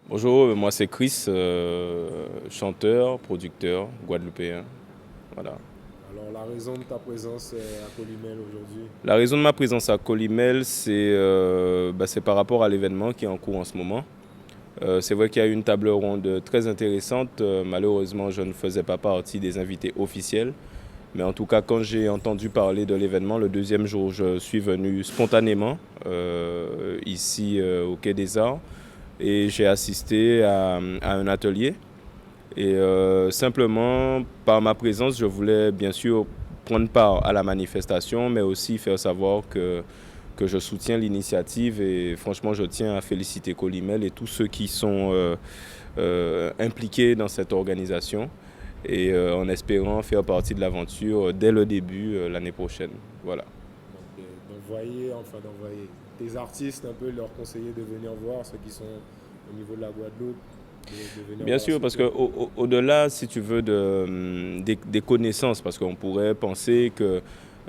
Bonjour, moi c'est Chris, chanteur, producteur guadeloupéen. Voilà. Alors, la raison de ta présence à Colimel aujourd'hui? La raison de ma présence à Colimel, c'est par rapport à l'événement qui est en cours en ce moment. C'est vrai qu'il y a eu une table ronde très intéressante. Malheureusement, je ne faisais pas partie des invités officiels. Mais en tout cas, quand j'ai entendu parler de l'événement, le deuxième jour, je suis venu spontanément ici au Quai des Arts et j'ai assisté à un atelier. Et simplement, par ma présence, je voulais bien sûr prendre part à la manifestation, mais aussi faire savoir que je soutiens l'initiative. Et franchement, je tiens à féliciter Colimel et tous ceux qui sont impliqués dans cette organisation. Et en espérant faire partie de l'aventure dès le début l'année prochaine. Voilà. D'envoyer tes artistes, un peu leur conseiller de venir voir, ceux qui sont au niveau de la Guadeloupe, de venir Bien voir sûr, ce parce que... qu'au-delà, si tu veux, des connaissances, parce qu'on pourrait penser que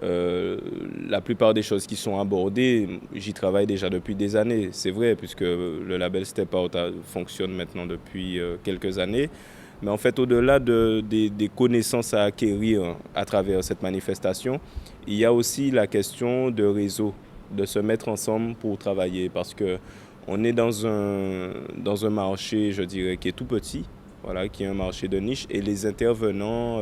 la plupart des choses qui sont abordées, j'y travaille déjà depuis des années. C'est vrai, puisque le label Step Out fonctionne maintenant depuis quelques années. Mais en fait, au-delà des connaissances à acquérir à travers cette manifestation, il y a aussi la question de réseau, de se mettre ensemble pour travailler. Parce que on est dans un marché, je dirais, qui est tout petit, voilà, qui est un marché de niche. Et les intervenants,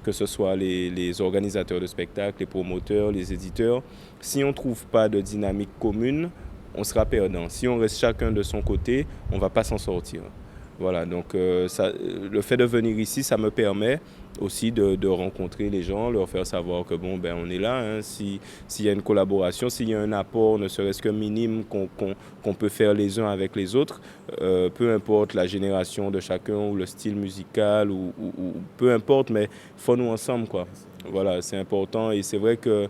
que ce soit les organisateurs de spectacles, les promoteurs, les éditeurs, si on ne trouve pas de dynamique commune, on sera perdant. Si on reste chacun de son côté, on ne va pas s'en sortir. Voilà, donc le fait de venir ici, ça me permet aussi de rencontrer les gens, leur faire savoir que bon, ben, on est là. Hein, s'il y a une collaboration, s'il y a un apport, ne serait-ce que minime, qu'on peut faire les uns avec les autres, peu importe la génération de chacun ou le style musical, ou peu importe, mais il faut nous ensemble, quoi. Voilà, c'est important et c'est vrai que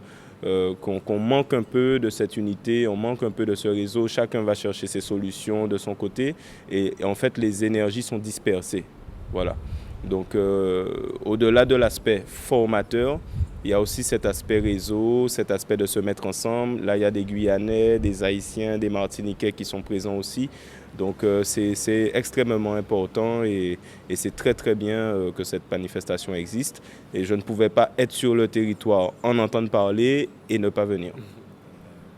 qu'on manque un peu de cette unité, on manque un peu de ce réseau, chacun va chercher ses solutions de son côté et en fait les énergies sont dispersées. Voilà. Donc au-delà de l'aspect formateur, il y a aussi cet aspect réseau, cet aspect de se mettre ensemble. Là, il y a des Guyanais, des Haïtiens, des Martiniquais qui sont présents aussi. Donc c'est extrêmement important et c'est très très bien que cette manifestation existe. Et je ne pouvais pas être sur le territoire, en entendre parler et ne pas venir.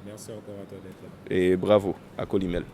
Merci encore à toi d'être là. Et bravo à Colimel.